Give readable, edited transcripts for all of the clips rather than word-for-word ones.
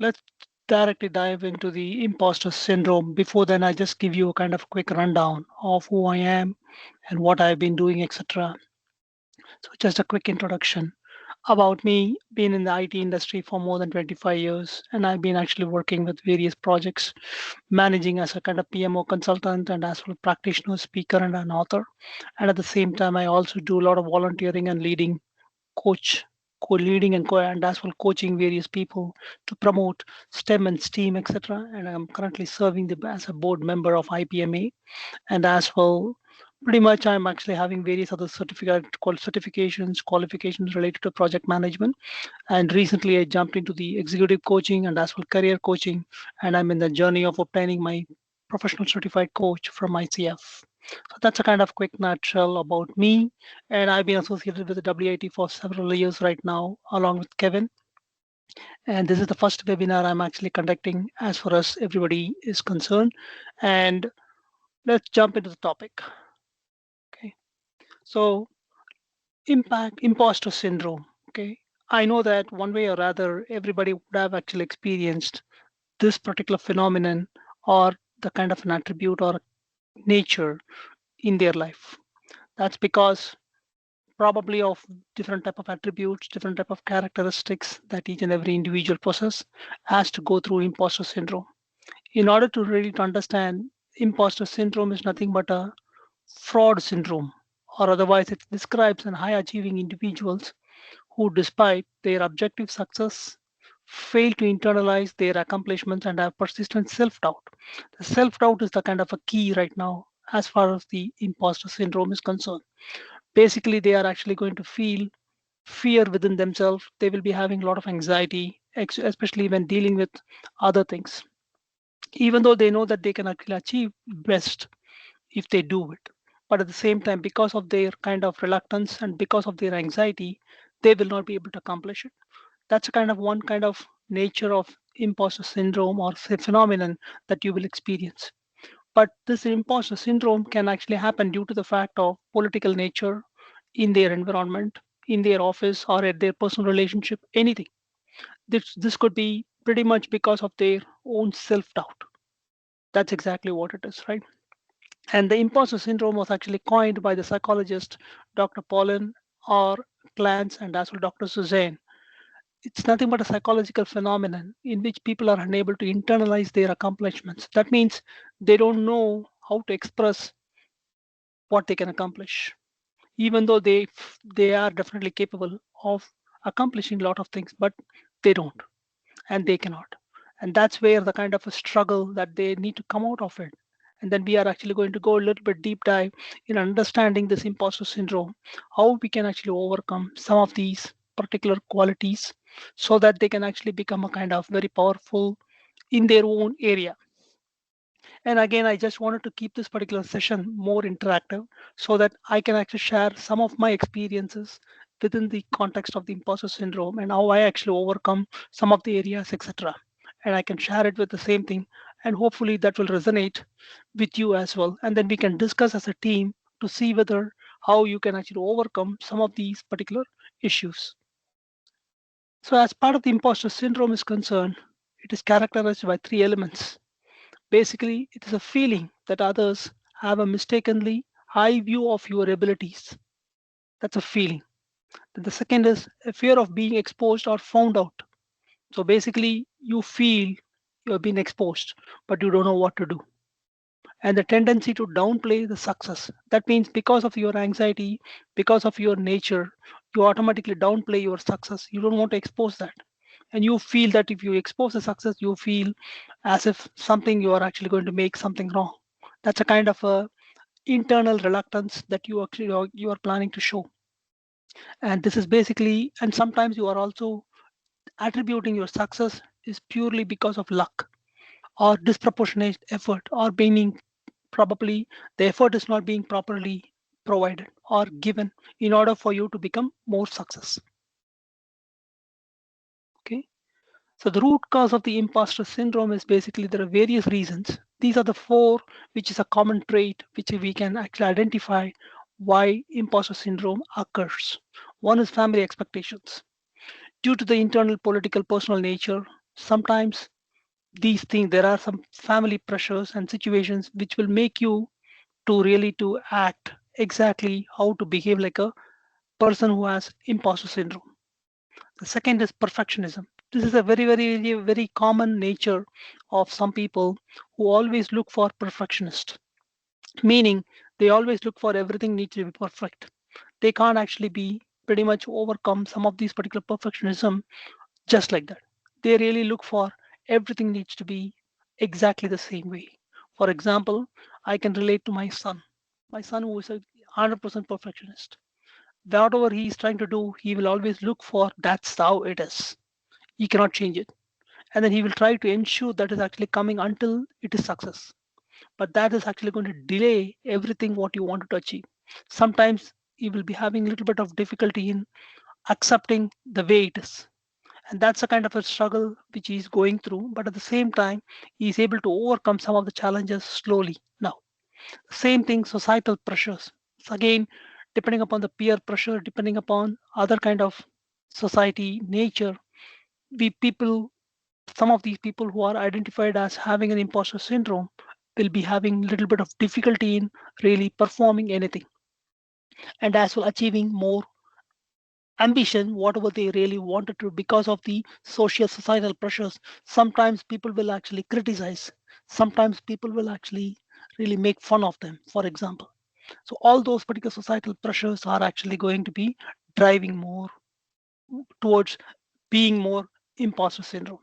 Let's directly dive into the imposter syndrome. Before then, I just give you a kind of quick rundown of who I am and what I've been doing, etc. So, just a quick introduction about me. Been in the IT industry for more than 25 years, and I've been actually working with various projects, managing as a kind of PMO consultant and as well practitioner, speaker, and an author. And at the same time, I also do a lot of volunteering and leading coach co-leading and as well coaching various people to promote STEM and STEAM, etc. And I'm currently serving as a board member of IPMA, and as well, pretty much I'm actually having various other certifications, qualifications related to project management. And recently, I jumped into the executive coaching and as well career coaching, and I'm in the journey of obtaining my professional certified coach from ICF. So that's a kind of quick nutshell about me. And I've been associated with the WIT for several years right now, along with Kevin. And this is the first webinar I'm actually conducting as far as everybody is concerned. And let's jump into the topic. Okay. So, imposter syndrome. Okay. I know that one way or other, everybody would have actually experienced this particular phenomenon or the kind of an attribute or nature in their life. That's because probably of different type of attributes, different type of characteristics that each and every individual possess has to go through imposter syndrome. In order to really to understand, imposter syndrome is nothing but a fraud syndrome, or otherwise it describes an high achieving individuals who, despite their objective success, fail to internalize their accomplishments and have persistent self-doubt. The self-doubt is the kind of a key right now as far as the imposter syndrome is concerned. Basically, they are actually going to feel fear within themselves. They will be having a lot of anxiety, especially when dealing with other things, even though they know that they can actually achieve best if they do it. But at the same time, because of their kind of reluctance and because of their anxiety, they will not be able to accomplish it. That's a kind of one kind of nature of imposter syndrome or say phenomenon that you will experience. But this imposter syndrome can actually happen due to the fact of political nature in their environment, in their office, or at their personal relationship, anything. This could be pretty much because of their own self doubt. That's exactly what it is, right? And the imposter syndrome was actually coined by the psychologist Dr. Paulin or Clance and as well Dr. Suzanne. It's nothing but a psychological phenomenon in which people are unable to internalize their accomplishments. That means they don't know how to express what they can accomplish, even though they are definitely capable of accomplishing a lot of things, but they don't and they cannot. And that's where the kind of a struggle that they need to come out of it. And then we are actually going to go a little bit deep dive in understanding this imposter syndrome, how we can actually overcome some of these particular qualities so that they can actually become a kind of very powerful in their own area. And again, I just wanted to keep this particular session more interactive so that I can actually share some of my experiences within the context of the imposter syndrome and how I actually overcome some of the areas, etc. And I can share it with the same thing. And hopefully that will resonate with you as well. And then we can discuss as a team to see whether how you can actually overcome some of these particular issues. So as part of the imposter syndrome is concerned, it is characterized by three elements. Basically, it is a feeling that others have a mistakenly high view of your abilities. That's a feeling. Then the second is a fear of being exposed or found out. So basically, you feel you have been exposed, but you don't know what to do. And the tendency to downplay the success. That means because of your anxiety, because of your nature, you automatically downplay your success. You don't want to expose that. And you feel that if you expose the success, you feel as if something you are actually going to make something wrong. That's a kind of a internal reluctance that you are planning to show. And this is basically, and sometimes you are also attributing your success is purely because of luck or disproportionate effort or being probably the effort is not being properly provided or given in order for you to become more success. Okay. So the root cause of the imposter syndrome is basically there are various reasons. These are the four, which is a common trait which we can actually identify why imposter syndrome occurs. One is family expectations. Due to the internal political personal nature, Sometimes these things, there are some family pressures and situations which will make you to really to act exactly how to behave like a person who has imposter syndrome. The second is perfectionism. This is a very common nature of some people who always look for perfectionist, meaning they always look for everything needs to be perfect. They can't actually be pretty much overcome some of these particular perfectionism just like that. They really look for everything needs to be exactly the same way. For example, I can relate to my son who is a 100% perfectionist. Whatever he is trying to do, he will always look for that's how it is. He cannot change it. And then he will try to ensure that is actually coming until it is success. But that is actually going to delay everything what you wanted to achieve. Sometimes he will be having a little bit of difficulty in accepting the way it is. And that's a kind of a struggle which he's going through. But at the same time, he's able to overcome some of the challenges slowly now. Same thing, societal pressures. So again, depending upon the peer pressure, depending upon other kind of society nature, we people, some of these people who are identified as having an imposter syndrome will be having a little bit of difficulty in really performing anything and as well achieving more ambition, whatever they really wanted to, because of the social societal pressures. Sometimes people will actually criticize, sometimes people will actually really make fun of them, for example. So all those particular societal pressures are actually going to be driving more towards being more imposter syndrome.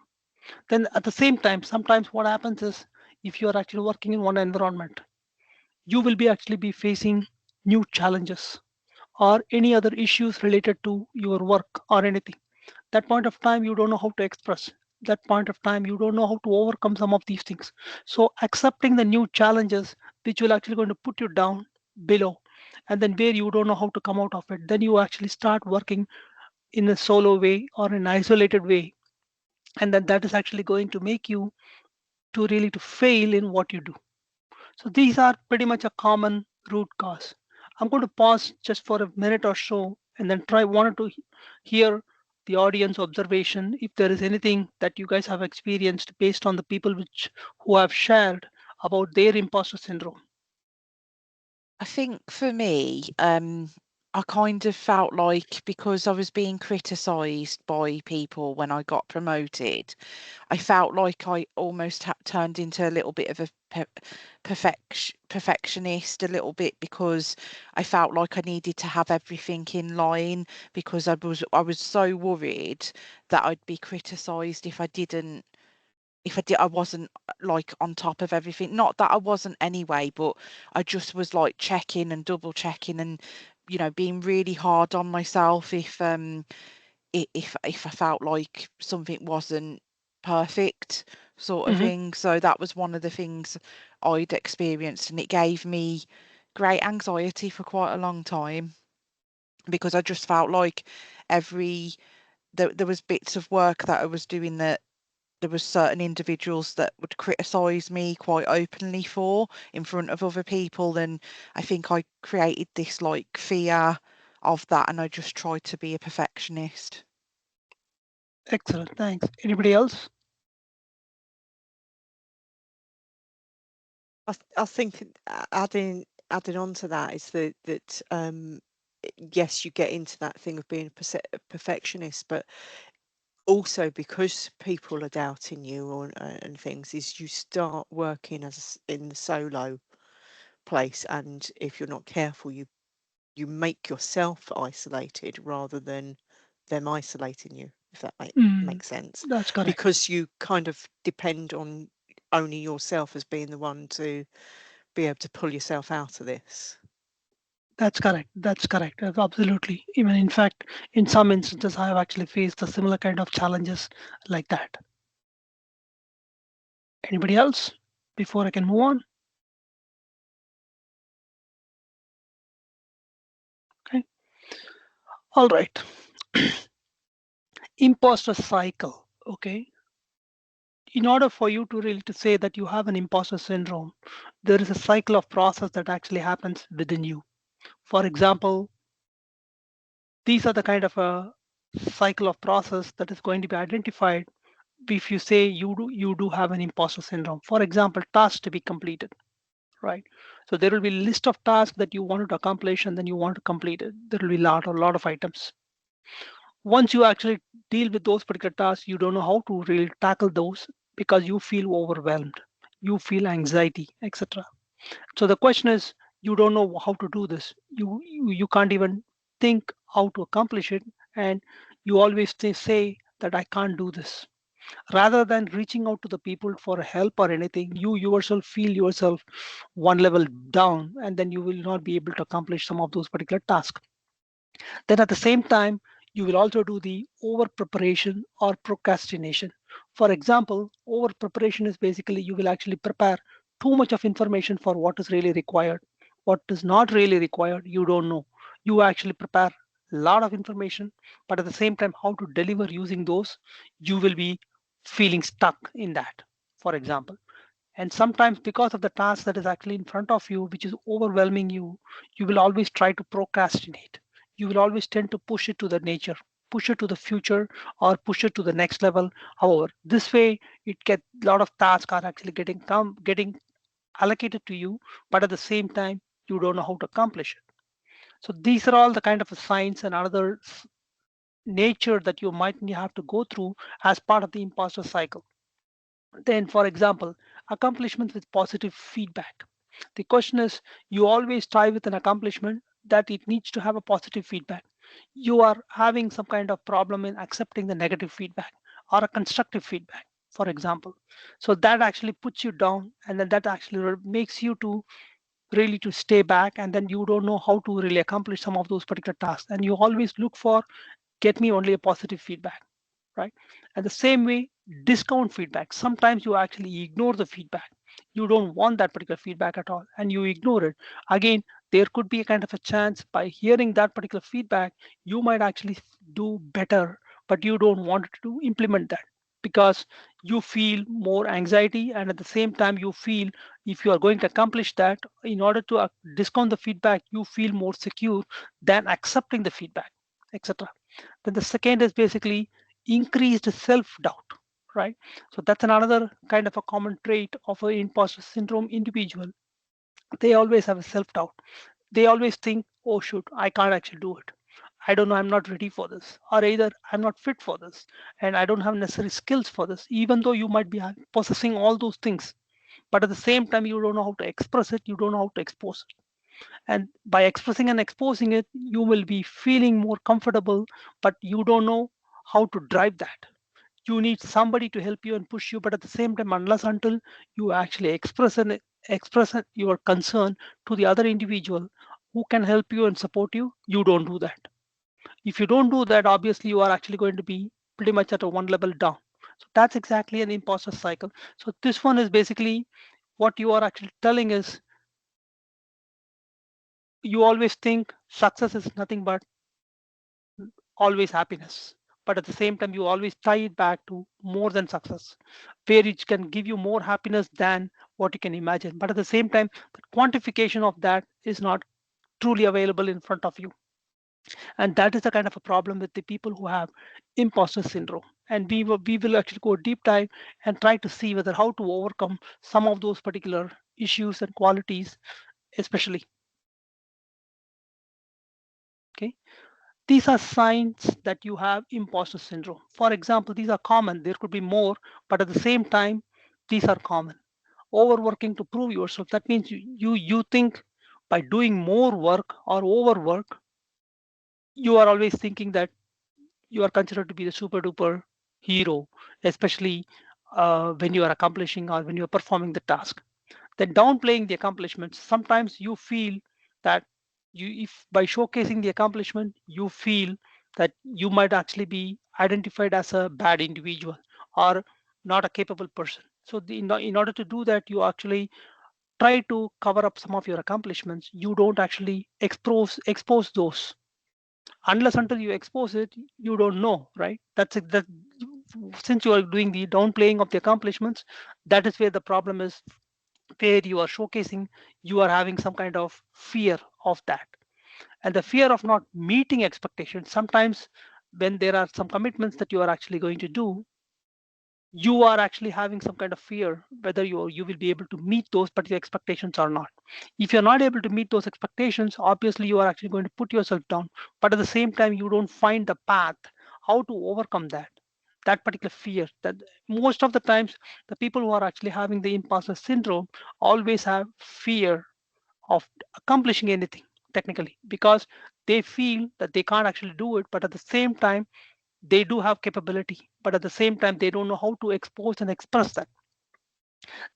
Then at the same time, sometimes what happens is if you are actually working in one environment, you will be actually be facing new challenges or any other issues related to your work or anything. That point of time you don't know how to express. That point of time you don't know how to overcome some of these things. So accepting the new challenges which will actually going to put you down below, and then where you don't know how to come out of it, then you actually start working in a solo way or an isolated way, and then that is actually going to make you to really to fail in what you do. So these are pretty much a common root cause. I'm going to pause just for a minute or so and then try wanted to hear the audience observation if there is anything that you guys have experienced based on the people which who have shared about their imposter syndrome. I think for me, I kind of felt like because I was being criticised by people when I got promoted, I felt like I almost turned into a little bit of a perfectionist, a little bit, because I felt like I needed to have everything in line, because I was so worried that I'd be criticised if I wasn't like on top of everything. Not that I wasn't anyway, but I just was like checking and double checking and being really hard on myself if I felt like something wasn't perfect, sort of Hmm. thing. So that was one of the things I'd experienced, and it gave me great anxiety for quite a long time, because I just felt like every there was bits of work that I was doing that there was certain individuals that would criticize me quite openly for in front of other people, and I think I created this like fear of that, and I just tried to be a perfectionist. Excellent, thanks. Anybody else? I think adding on to that is that yes, you get into that thing of being a perfectionist, but also because people are doubting you or and things, is you start working in the solo place, and if you're not careful, you make yourself isolated rather than them isolating you, if that Mm, makes sense, that's correct. because you kind of depend on only yourself as being the one to be able to pull yourself out of this. That's correct. That's correct. Absolutely. Even in fact, in some instances, I have actually faced a similar kind of challenges like that. Anybody else? Before I can move on. Okay. All right. Imposter cycle. Okay. In order for you to really to say that you have an imposter syndrome, there is a cycle of process that actually happens within you. For example, these are the kind of a cycle of process that is going to be identified if you say you do have an imposter syndrome, for example, tasks to be completed, right? So there will be a list of tasks that you wanted to accomplish and then you want to complete it. There will be a lot of items. Once you actually deal with those particular tasks, you don't know how to really tackle those because you feel overwhelmed, you feel anxiety, etc. So the question is, you don't know how to do this. You can't even think how to accomplish it, and you always say that I can't do this. Rather than reaching out to the people for help or anything, you yourself feel yourself one level down, and then you will not be able to accomplish some of those particular tasks. Then at the same time, you will also do the over preparation or procrastination. For example, over preparation is basically you will actually prepare too much of information for what is really required. What is not really required, you don't know. You actually prepare a lot of information, but at the same time, how to deliver using those, you will be feeling stuck in that, for example. And sometimes because of the task that is actually in front of you, which is overwhelming you, you will always try to procrastinate. You will always tend to push it to the nature, push it to the future, or push it to the next level. However, this way it get a lot of tasks are actually getting allocated to you, but at the same time you don't know how to accomplish it. So these are all the kind of signs and other nature that you might have to go through as part of the imposter cycle. Then, for example, accomplishments with positive feedback. The question is, you always try with an accomplishment that it needs to have a positive feedback. You are having some kind of problem in accepting the negative feedback or a constructive feedback, for example. So that actually puts you down, and then that actually makes you to really to stay back, and then you don't know how to really accomplish some of those particular tasks. And you always look for, get me only a positive feedback, right? And the same way, discount feedback. Sometimes you actually ignore the feedback. You don't want that particular feedback at all, and you ignore it. Again, there could be a kind of a chance by hearing that particular feedback, you might actually do better, but you don't want to implement that because you feel more anxiety, and at the same time, you feel if you are going to accomplish that, in order to discount the feedback, you feel more secure than accepting the feedback, etc. Then the second is basically increased self-doubt, right? So that's another kind of a common trait of an imposter syndrome individual. They always have a self-doubt. They always think, oh shoot, I can't actually do it. I don't know, I'm not ready for this, or either I'm not fit for this, and I don't have necessary skills for this, even though you might be possessing all those things. But at the same time, you don't know how to express it, you don't know how to expose it. And by expressing and exposing it, you will be feeling more comfortable, but you don't know how to drive that. You need somebody to help you and push you, but at the same time, unless until you actually express your concern to the other individual who can help you and support you, you don't do that. If you don't do that, obviously you are actually going to be pretty much at a one level down. So that's exactly an imposter cycle. So this one is basically what you are actually telling is, you always think success is nothing but always happiness, but at the same time you always tie it back to more than success, where it can give you more happiness than what you can imagine, but at the same time the quantification of that is not truly available in front of you. And that is the kind of a problem with the people who have imposter syndrome. And we will actually go deep dive and try to see whether how to overcome some of those particular issues and qualities, especially. Okay, these are signs that you have imposter syndrome. For example, these are common. There could be more, but at the same time, these are common. Overworking to prove yourself. That means you think by doing more work or overwork, you are always thinking that you are considered to be the super duper hero, especially when you are accomplishing or when you are performing the task. Then downplaying the accomplishments. Sometimes you feel that if by showcasing the accomplishment, you feel that you might actually be identified as a bad individual or not a capable person. So in order to do that, you actually try to cover up some of your accomplishments. You don't actually expose those. Unless until you expose it, you don't know, right? That's it. That since you are doing the downplaying of the accomplishments, that is where the problem is, where you are showcasing, you are having some kind of fear of that. And the fear of not meeting expectations, sometimes when there are some commitments that you are actually going to do, you are actually having some kind of fear whether you will be able to meet those particular expectations or not. If you're not able to meet those expectations, obviously you are actually going to put yourself down, but at the same time you don't find the path how to overcome that particular fear. That most of the times the people who are actually having the imposter syndrome always have fear of accomplishing anything technically, because they feel that they can't actually do it, but at the same time they do have capability, but at the same time they don't know how to expose and express that.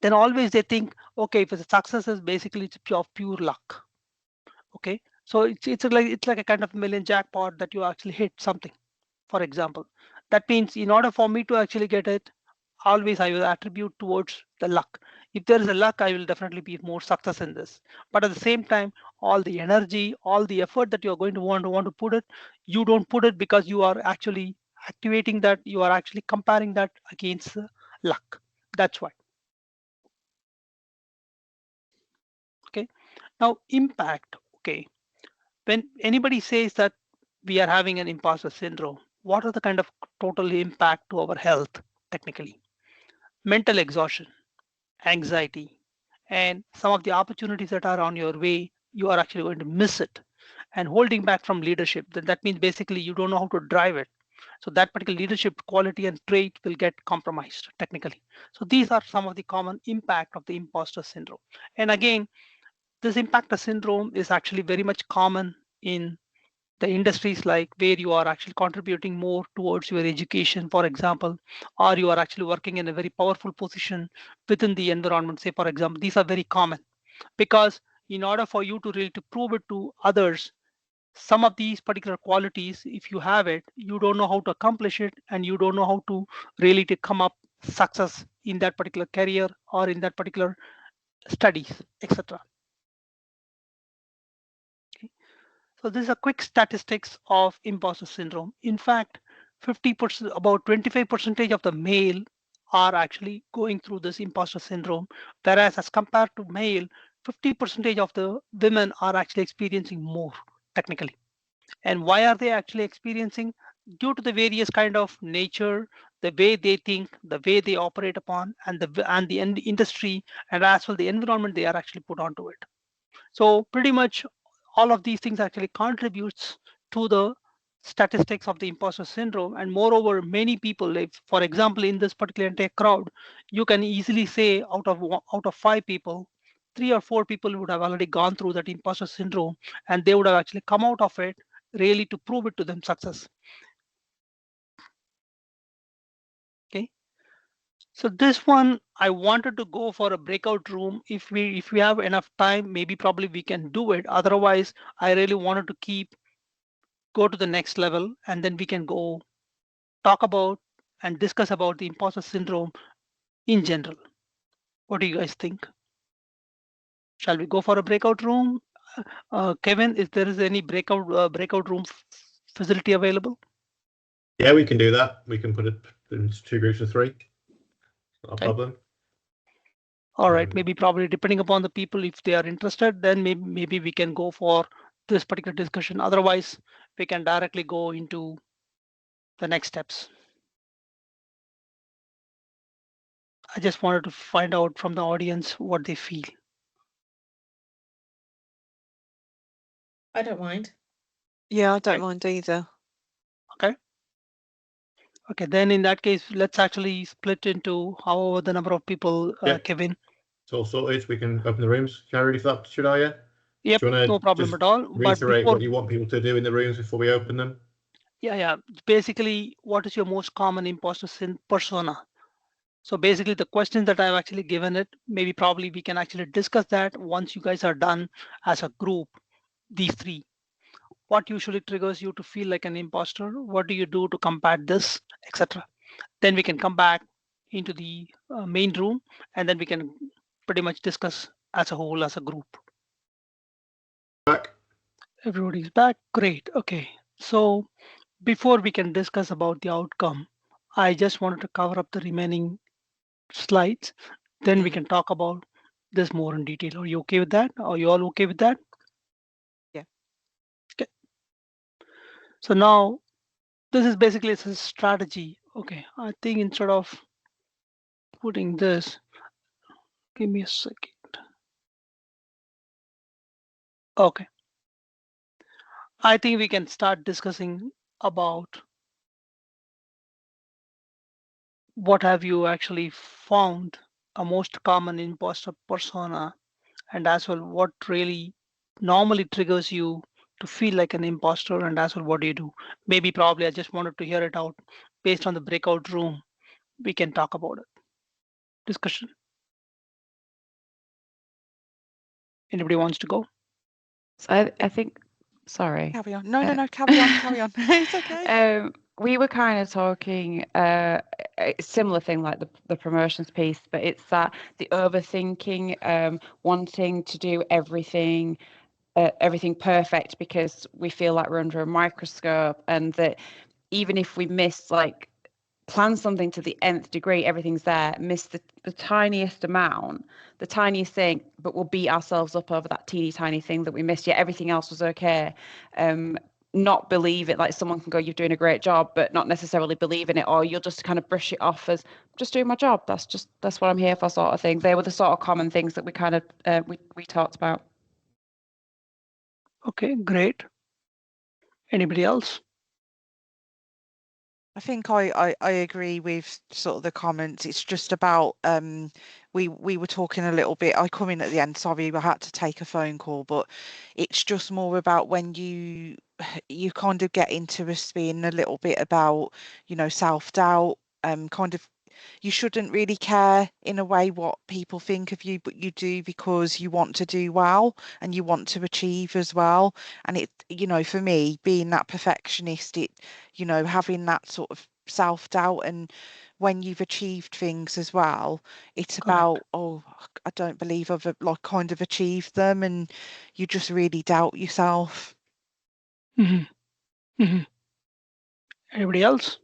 Then always they think, okay, if it's a success is basically it's pure luck. Okay, so it's like a kind of million jackpot that you actually hit something, for example. That means in order for me to actually get it, always I will attribute towards the luck. If there is a luck, I will definitely be more success in this. But at the same time, all the energy, all the effort that you're going to want to put it, you don't put it because you are actually activating that, you are actually comparing that against luck. That's why. Okay. Now impact. Okay. When anybody says that we are having an imposter syndrome, what are the kind of total impact to our health technically? Mental exhaustion, anxiety, and some of the opportunities that are on your way, you are actually going to miss it. And holding back from leadership, then that means basically you don't know how to drive it. So that particular leadership quality and trait will get compromised technically. So these are some of the common impact of the imposter syndrome. And again, this imposter syndrome is actually very much common in the industries like where you are actually contributing more towards your education, for example, or you are actually working in a very powerful position within the environment, say, for example. These are very common because in order for you to really to prove it to others, some of these particular qualities, if you have it, you don't know how to accomplish it, and you don't know how to really to come up success in that particular career or in that particular studies, etc. So this is a quick statistics of imposter syndrome. In fact, 50%, about 25 percentage of the male are actually going through this imposter syndrome, whereas as compared to male, 50 percentage of the women are actually experiencing more technically. And why are they actually experiencing? Due to the various kind of nature, the way they think, the way they operate upon, and the industry, and as well the environment they are actually put onto it. So pretty much all of these things actually contributes to the statistics of the imposter syndrome. And moreover, many people, if for example in this particular entire crowd, you can easily say out of five people, three or four people would have already gone through that imposter syndrome, and they would have actually come out of it really to prove it to them success. Okay. So this one, I wanted to go for a breakout room. If we have enough time, maybe probably we can do it. Otherwise, I really wanted to go to the next level, and then we can go talk about and discuss about the imposter syndrome in general. What do you guys think? Shall we go for a breakout room? Kevin, if there is any breakout room facility available? Yeah, we can do that. We can put it into two groups of three. Not a Okay. problem. All right, maybe probably depending upon the people, if they are interested, then maybe we can go for this particular discussion. Otherwise, we can directly go into the next steps. I just wanted to find out from the audience what they feel. I don't mind. Yeah, I don't Okay. mind either. Okay. Okay, then in that case, let's actually split into however the number of people, Yeah. Kevin. It's all sorted. We can open the rooms. Carrie, if that should I? Yeah. Yep, Do you want no to problem just at all. But reiterate before, what you want people to do in the rooms before we open them? yeah, basically, what is your most common imposter persona? So basically, the questions that I've actually given it, maybe probably we can actually discuss that once you guys are done as a group, these three. What usually triggers you to feel like an imposter? What do you do to combat this, etc.? Then we can come back into the main room, and then we can pretty much discuss as a whole, as a group. Back. Everybody's back. Great. Okay. So before we can discuss about the outcome, I just wanted to cover up the remaining slides. Then we can talk about this more in detail. Are you okay with that? Are you all okay with that? Yeah. Okay. So now this is basically a strategy. Okay. I think instead of putting this. Give me a second. Okay. I think we can start discussing about what have you actually found a most common imposter persona, and as well what really normally triggers you to feel like an imposter, and as well what do you do. Maybe probably I just wanted to hear it out. Based on the breakout room, we can talk about it. Discussion. Anybody wants to go? So I think, sorry. Carry on. No, carry on, carry on. It's okay. We were kind of talking a similar thing like the promotions piece, but it's that the overthinking, wanting to do everything perfect because we feel like we're under a microscope, and that even if we miss, like, plan something to the nth degree, everything's there, miss the tiniest amount, the tiniest thing, but we'll beat ourselves up over that teeny tiny thing that we missed, yet everything else was okay. Not believe it, like someone can go, you're doing a great job, but not necessarily believe in it, or you'll just kind of brush it off as just doing my job, that's what I'm here for, sort of thing. They were the sort of common things that we kind of we talked about. Okay, great. Anybody else? I think I agree with sort of the comments. It's just about we were talking a little bit. I come in at the end. Sorry, I had to take a phone call, but it's just more about when you kind of get into a spin a little bit about, self-doubt, kind of you shouldn't really care in a way what people think of you, but you do because you want to do well and you want to achieve as well. And it, for me, being that perfectionist, having that sort of self-doubt, and when you've achieved things as well, it's Correct. about, oh, I don't believe I've like kind of achieved them, and you just really doubt yourself. Hmm. Hmm. Anybody else?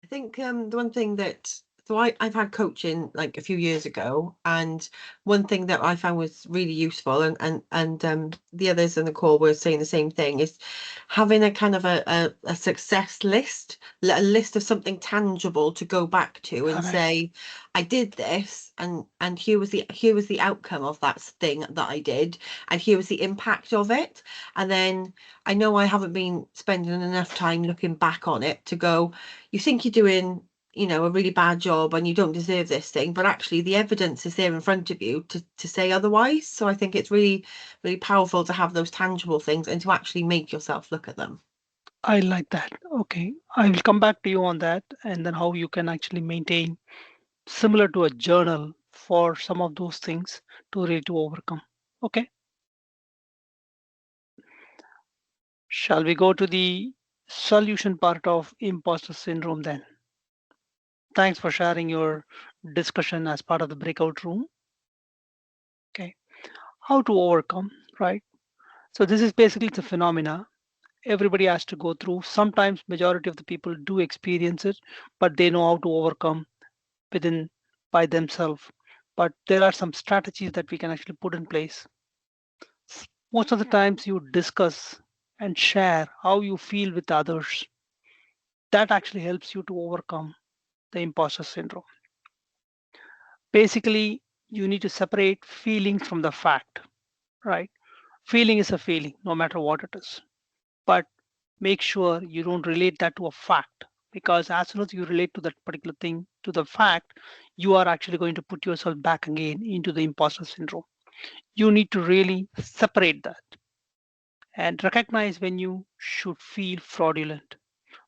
I think the one thing that I've had coaching like a few years ago, and one thing that I found was really useful, and the others in the call were saying the same thing, is having a kind of a success list, a list of something tangible to go back to and Correct. say, I did this, and here was the outcome of that thing that I did, and here was the impact of it. And then I know I haven't been spending enough time looking back on it to go, you think you're doing, a really bad job and you don't deserve this thing, but actually the evidence is there in front of you to say otherwise. So I think it's really, really powerful to have those tangible things and to actually make yourself look at them. I like that. Okay, I will come back to you on that, and then how you can actually maintain similar to a journal for some of those things to really to overcome. Okay, shall we go to the solution part of imposter syndrome then? Thanks for sharing your discussion as part of the breakout room. Okay, how to overcome, right? So this is basically the phenomena everybody has to go through. Sometimes majority of the people do experience it, but they know how to overcome within by themselves. But there are some strategies that we can actually put in place. Most of the times you discuss and share how you feel with others. That actually helps you to overcome the imposter syndrome. Basically, you need to separate feelings from the fact, right? Feeling is a feeling, no matter what it is. But make sure you don't relate that to a fact, because as soon as you relate to that particular thing, to the fact, you are actually going to put yourself back again into the imposter syndrome. You need to really separate that and recognize when you should feel fraudulent.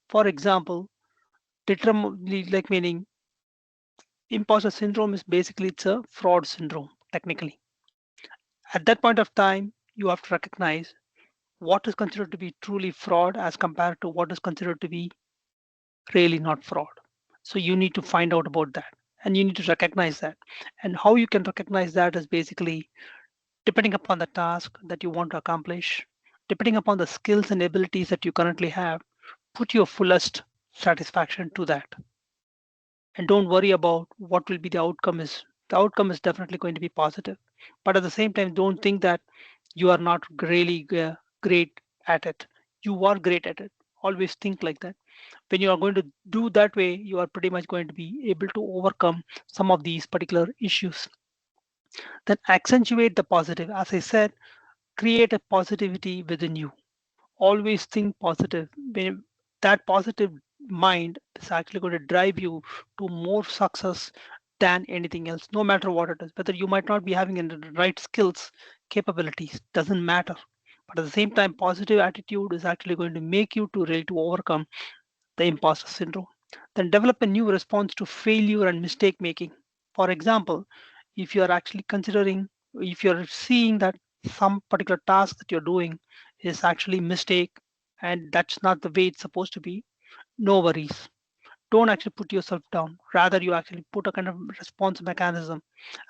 For example, like meaning imposter syndrome is basically it's a fraud syndrome technically. At that point of time, you have to recognize what is considered to be truly fraud as compared to what is considered to be really not fraud. So you need to find out about that and you need to recognize that. And how you can recognize that is basically depending upon the task that you want to accomplish, depending upon the skills and abilities that you currently have, put your fullest satisfaction to that. And don't worry about what will be the outcome is. The outcome is definitely going to be positive. But at the same time, don't think that you are not really great at it. You are great at it. Always think like that. When you are going to do that way, you are pretty much going to be able to overcome some of these particular issues. Then accentuate the positive. As I said, create a positivity within you. Always think positive. That positive mind is actually going to drive you to more success than anything else, no matter what it is. Whether you might not be having the right skills, capabilities, doesn't matter. But at the same time, positive attitude is actually going to make you to really to overcome the imposter syndrome. Then develop a new response to failure and mistake making. For example, if you are actually considering, if you're seeing that some particular task that you're doing is actually mistake and that's not the way it's supposed to be, no worries. Don't actually put yourself down. Rather, you actually put a kind of response mechanism.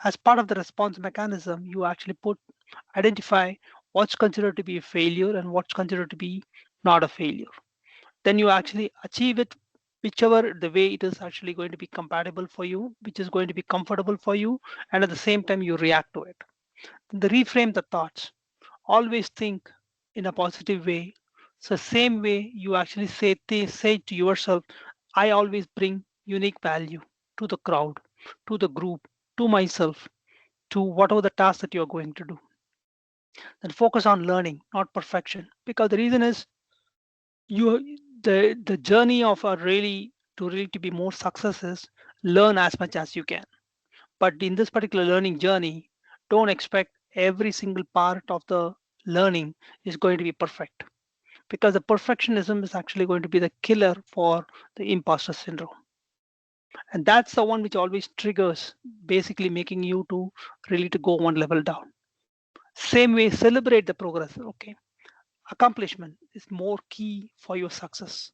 As part of the response mechanism, you actually identify what's considered to be a failure and what's considered to be not a failure. Then you actually achieve it whichever the way it is actually going to be compatible for you, which is going to be comfortable for you, and at the same time you react to it. The reframe the thoughts. Always think in a positive way. So same way you actually say to yourself, I always bring unique value to the crowd, to the group, to myself, to whatever the task that you're going to do. Then focus on learning, not perfection. Because the reason is you the journey of a really to be more success is learn as much as you can. But in this particular learning journey, don't expect every single part of the learning is going to be perfect, because the perfectionism is actually going to be the killer for the imposter syndrome. And that's the one which always triggers, basically making you to really to go one level down. Same way, celebrate the progress. Okay, accomplishment is more key for your success.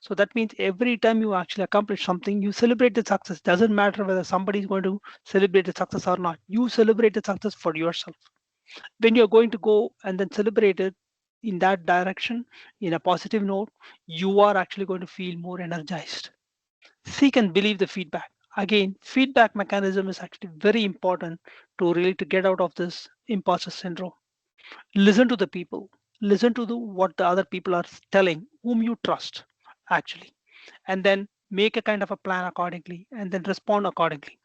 So that means every time you actually accomplish something, you celebrate the success. Doesn't matter whether somebody is going to celebrate the success or not. You celebrate the success for yourself. When you're going to go and then celebrate it in that direction, in a positive note, you are actually going to feel more energized. Seek and believe the feedback. Again, feedback mechanism is actually very important to really to get out of this imposter syndrome. Listen to the people. Listen to what the other people are telling, whom you trust, actually, and then make a kind of a plan accordingly and then respond accordingly.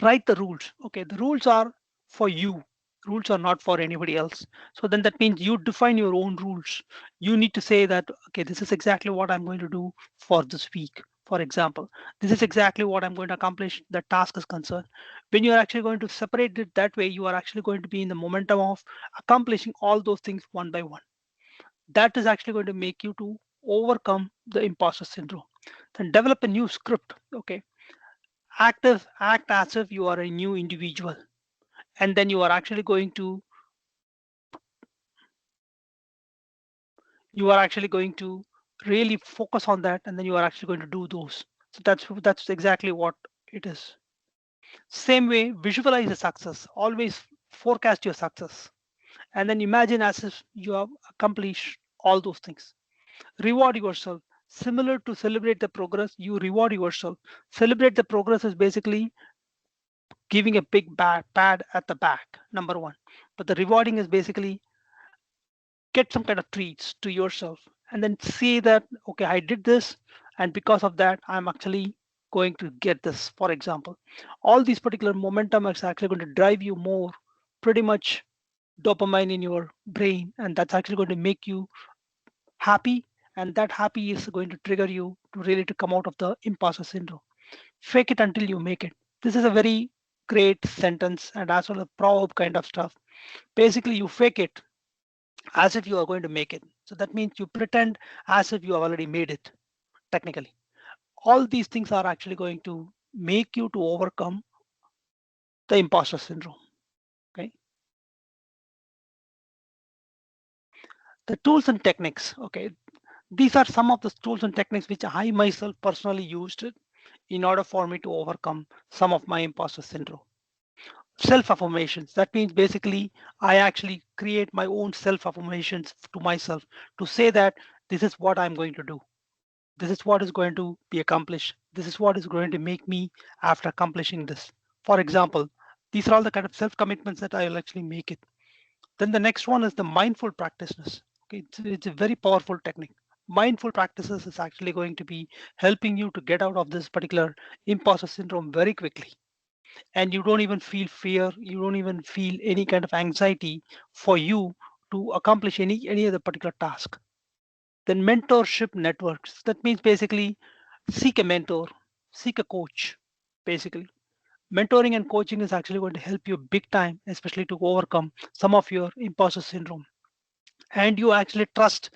Write the rules. Okay, the rules are for you. Rules are not for anybody else. So then that means you define your own rules. You need to say that, okay, this is exactly what I'm going to do for this week. For example, this is exactly what I'm going to accomplish. The task is concerned. When you're actually going to separate it that way, you are actually going to be in the momentum of accomplishing all those things one by one. That is actually going to make you to overcome the imposter syndrome. Then develop a new script. Okay, act as if you are a new individual, and then you are actually going to really focus on that, and then you are actually going to do those. So that's exactly what it is. Same way, visualize the success. Always forecast your success, and then imagine as if you have accomplished all those things. Reward yourself. Similar to celebrate the progress, you reward yourself. Celebrate the progress is basically giving a big pad at the back, number one. But the rewarding is basically get some kind of treats to yourself and then see that, okay, I did this, and because of that, I'm actually going to get this. For example, all these particular momentum is actually going to drive you more, pretty much dopamine in your brain, and that's actually going to make you happy, and that happy is going to trigger you to really to come out of the imposter syndrome. Fake it until you make it. This is a very great sentence and as well a proverb kind of stuff. Basically, you fake it as if you are going to make it. So that means you pretend as if you have already made it technically. All these things are actually going to make you to overcome the imposter syndrome. Okay. The tools and techniques. Okay. These are some of the tools and techniques which I myself personally used in order for me to overcome some of my imposter syndrome. Self affirmations. That means basically I actually create my own self affirmations to myself to say that this is what I'm going to do. This is what is going to be accomplished. This is what is going to make me after accomplishing this. For example, these are all the kind of self commitments that I will actually make it. Then the next one is the mindful practices. Okay, it's a very powerful technique. mindful practices is actually going to be helping you to get out of this particular imposter syndrome very quickly. And you don't even feel fear, you don't even feel any kind of anxiety for you to accomplish any other particular task. Then mentorship networks. That means basically seek a mentor, seek a coach, basically. Mentoring and coaching is actually going to help you big time, especially to overcome some of your imposter syndrome. And you actually trust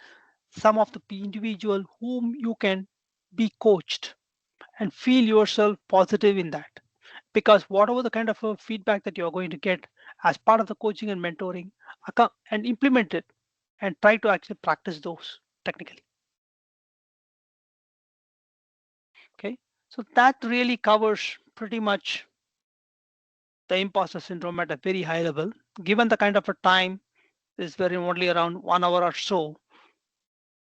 some of the individual whom you can be coached and feel yourself positive in that, because whatever the kind of feedback that you're going to get as part of the coaching and mentoring, and implement it and try to actually practice those technically. Okay, so that really covers pretty much the imposter syndrome at a very high level. Given the kind of a time is very only around 1 hour or so,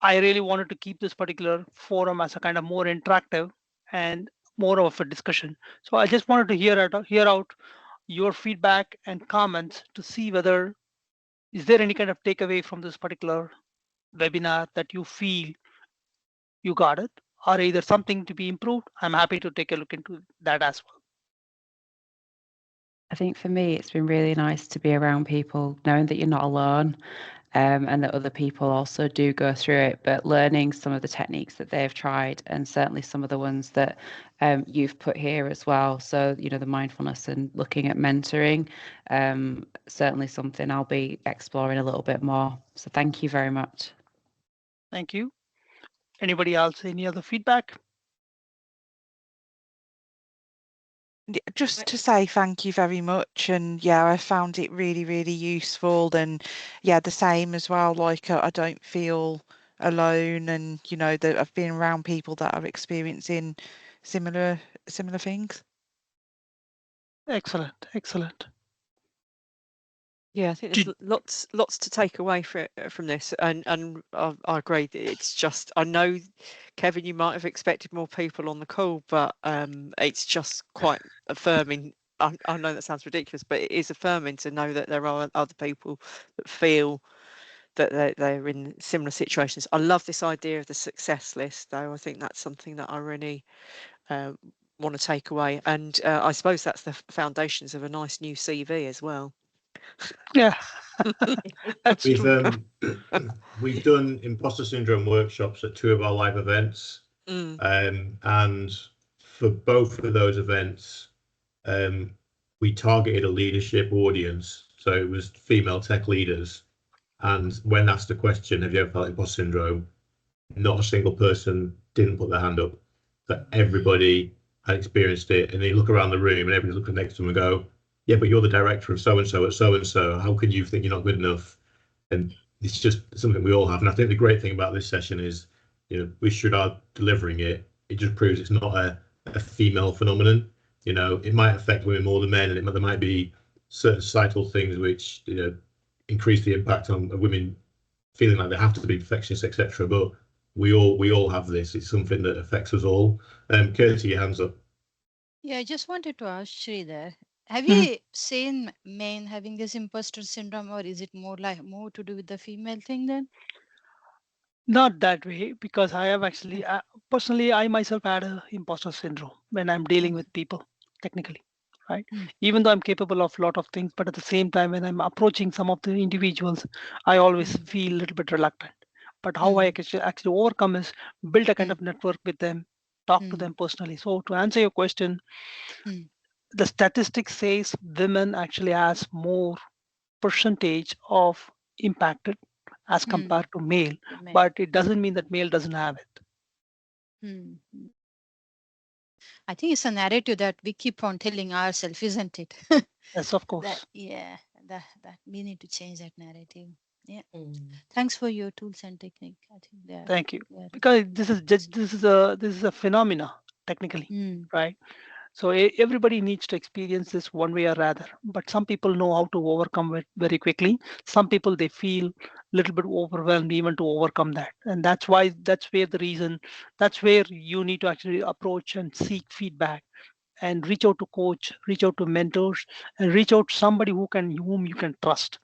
I really wanted to keep this particular forum as a kind of more interactive and more of a discussion. So I just wanted to hear out your feedback and comments to see whether is there any kind of takeaway from this particular webinar that you feel you got it, or either something to be improved. I'm happy to take a look into that as well. I think for me, it's been really nice to be around people, knowing that you're not alone, and that other people also do go through it, but learning some of the techniques that they've tried, and certainly some of the ones that you've put here as well. So, the mindfulness and looking at mentoring, certainly something I'll be exploring a little bit more. So thank you very much. Thank you. Anybody else? Any other feedback? Just to say thank you very much, and yeah, I found it really, really useful, and yeah, the same as well. Like I don't feel alone, and that I've been around people that are experiencing similar things. Excellent, excellent. Yeah, I think there's lots to take away from this, and I agree. It's just, I know, Kevin, you might have expected more people on the call, but it's just quite affirming. I know that sounds ridiculous, but it is affirming to know that there are other people that feel that they're in similar situations. I love this idea of the success list, though. I think that's something that I really want to take away, and I suppose that's the foundations of a nice new CV as well. Yeah, that's We've true. we've done imposter syndrome workshops at 2 of our live events, and for both of those events, we targeted a leadership audience. So it was female tech leaders, and when asked the question, "Have you ever felt imposter syndrome?" not a single person didn't put their hand up. That everybody had experienced it, and they look around the room, and everybody's looking next to them and go, "Yeah, but you're the director of so and so at so and so. How can you think you're not good enough?" And it's just something we all have. And I think the great thing about this session is, we should are delivering it. It just proves it's not a female phenomenon. It might affect women more than men, and there might be certain societal things which increase the impact on women feeling like they have to be perfectionists, etc. But we all have this. It's something that affects us all. Katie, your hands up. Yeah, I just wanted to ask Sridhar, have Mhm. you seen men having this imposter syndrome, or is it more to do with the female thing then? Not that way, because I have actually, personally, I myself had a imposter syndrome when I'm dealing Okay. with people, technically, right? Mm. Even though I'm capable of a lot of things, but at the same time, when I'm approaching some of the individuals, I always Mm. feel a little bit reluctant. But how I Mm. actually overcome is build a kind Mm. of network with them, talk to Mm. them personally. So to answer your question, Mm. the statistics says women actually has more percentage of impacted as Mm. compared to male, The male. but it doesn't mean that male doesn't have it. Mm. I think it's a narrative that we keep on telling ourselves, isn't it? Yes, of That course. yeah, that we need to change that narrative. Yeah. Mm. Thanks for your tools and technique. I think Thank you. they are Because this is it's- this is a phenomena technically, Mm. right? So everybody needs to experience this one way or rather. But some people know how to overcome it very quickly. Some people they feel a little bit overwhelmed even to overcome that, and that's where the reason. That's where you need to actually approach and seek feedback and reach out to coach, reach out to mentors, and reach out to somebody whom you can trust,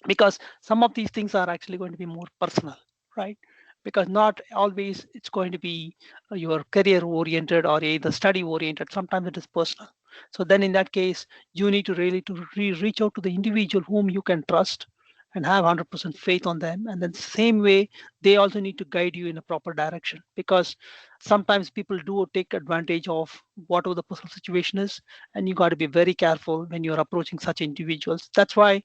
because some of these things are actually going to be more personal, right? because not always it's going to be your career oriented or either study oriented. Sometimes it is personal. So then in that case, you need to really reach out to the individual whom you can trust and have 100% faith on them. And then same way, they also need to guide you in a proper direction, because sometimes people do take advantage of whatever the personal situation is, and you got to be very careful when you're approaching such individuals. That's why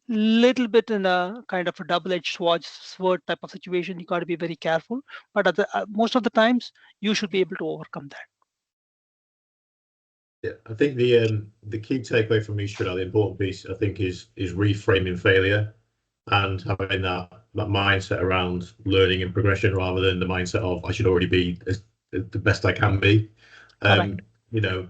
little bit in a kind of a double-edged sword type of situation, you got to be very careful, but most of the times you should be able to overcome that. Yeah, I think the key takeaway from me, Sridhar, the important piece, I think, is reframing failure and having that mindset around learning and progression, rather than the mindset of I should already be the best I can be. You know,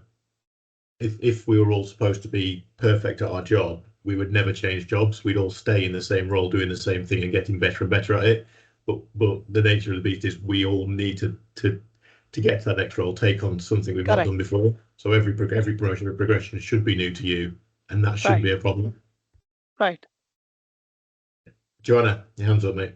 if we were all supposed to be perfect at our job, we would never change jobs. We'd all stay in the same role, doing the same thing and getting better and better at it. But the nature of the beast is we all need to get to that next role, take on something we've not done before. So every promotion or progression should be new to you, and that shouldn't be a problem. Right. Joanna, your hands up, mate.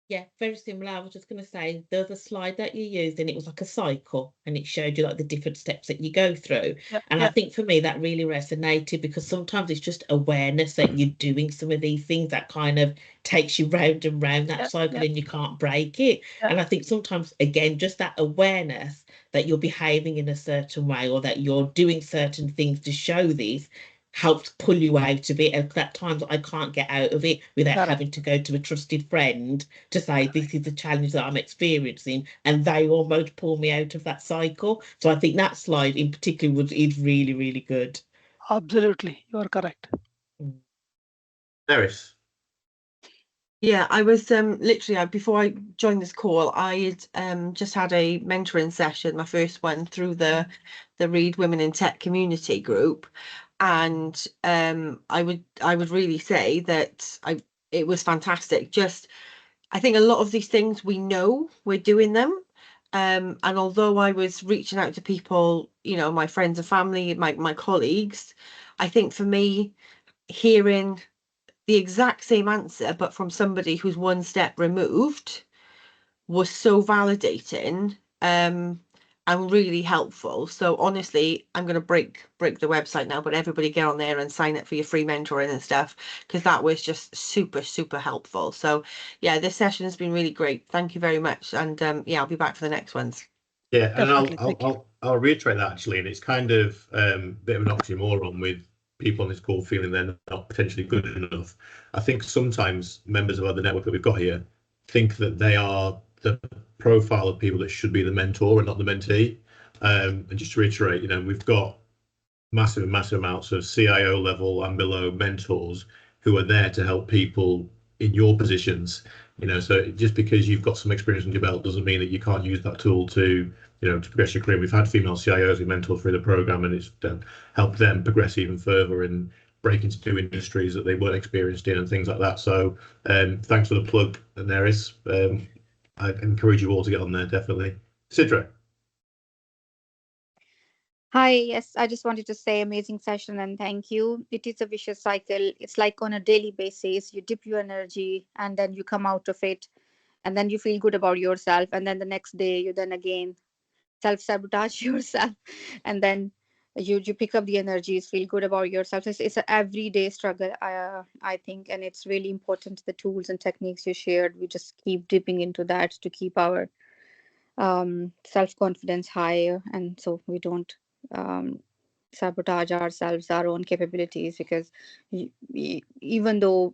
Yeah, very similar. I was just going to say, there's a slide that you used and it was like a cycle, and it showed you like the different steps that you go through. And I think for me that really resonated, because sometimes it's just awareness that you're doing some of these things that kind of takes you round and round that cycle and you can't break it. And I think sometimes, again, just that awareness that you're behaving in a certain way or that you're doing certain things to show this helps pull you out of it. And at times I can't get out of it without having to go to a trusted friend to say this is the challenge that I'm experiencing, and they almost pull me out of that cycle. So I think that slide in particular is really, really good. Absolutely, you are correct. Eris. Yeah, I was literally before I joined this call, I had just had a mentoring session, my first one through the Read Women in Tech community group, and I would really say that it was fantastic. Just I think a lot of these things we know we're doing them, and although I was reaching out to people, you know, my friends and family, my colleagues, I think for me, hearing the exact same answer but from somebody who's one step removed was so validating and really helpful. So honestly, I'm going to break the website now, but everybody get on there and sign up for your free mentoring and stuff, because that was just super helpful. So yeah, this session has been really great. Thank you very much. And yeah, I'll be back for the next ones. Yeah, and I'll reiterate that actually, and it's kind of a bit of an oxymoron with people on this call feeling they're not potentially good enough. I think sometimes members of the network that we've got here think that they are the profile of people that should be the mentor and not the mentee. And just to reiterate, you know, we've got massive amounts of CIO level and below mentors who are there to help people in your positions. You know, so just because you've got some experience under your belt doesn't mean that you can't use that tool to, you know, to progress your career. We've had female CIOs we mentor through the program, and it's helped them progress even further and break into new industries that they weren't experienced in and things like that. So thanks for the plug, Neris. I encourage you all to get on there, definitely. Sidra. Hi, yes, I just wanted to say amazing session and thank you. It is a vicious cycle. It's like on a daily basis, you dip your energy and then you come out of it and then you feel good about yourself. And then the next day you then again self-sabotage yourself and then you pick up the energies, feel good about yourself. It's an everyday struggle, I think, and it's really important the tools and techniques you shared. We just keep dipping into that to keep our self-confidence higher, and so we don't sabotage ourselves, our own capabilities, because even though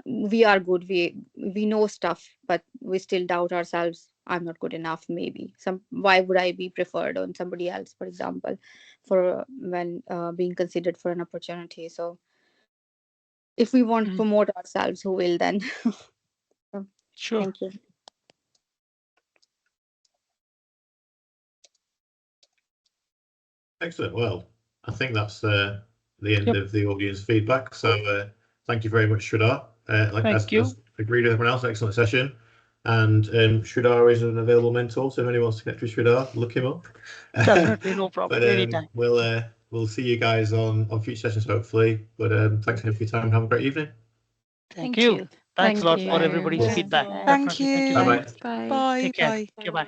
we are good, we know stuff, but we still doubt ourselves. I'm not good enough. Maybe why would I be preferred on somebody else, for example, for when being considered for an opportunity? So if we want to promote ourselves, who will then? Sure. Thank you. Excellent. Well, I think that's the end of the audience feedback. So thank you very much, Sridhar. As agreed with everyone else, excellent session. And Sridhar is an available mentor, so if anyone wants to connect with Sridhar, look him up. Definitely, no problem. But anytime. We'll see you guys on future sessions, hopefully. But thanks again for your time. Have a great evening. Thank you. Thanks a lot Thank for you. everybody's Yeah. feedback. Thank Definitely. Thank you you. so Bye-bye. much. Bye. Bye. Take care. Bye. Goodbye.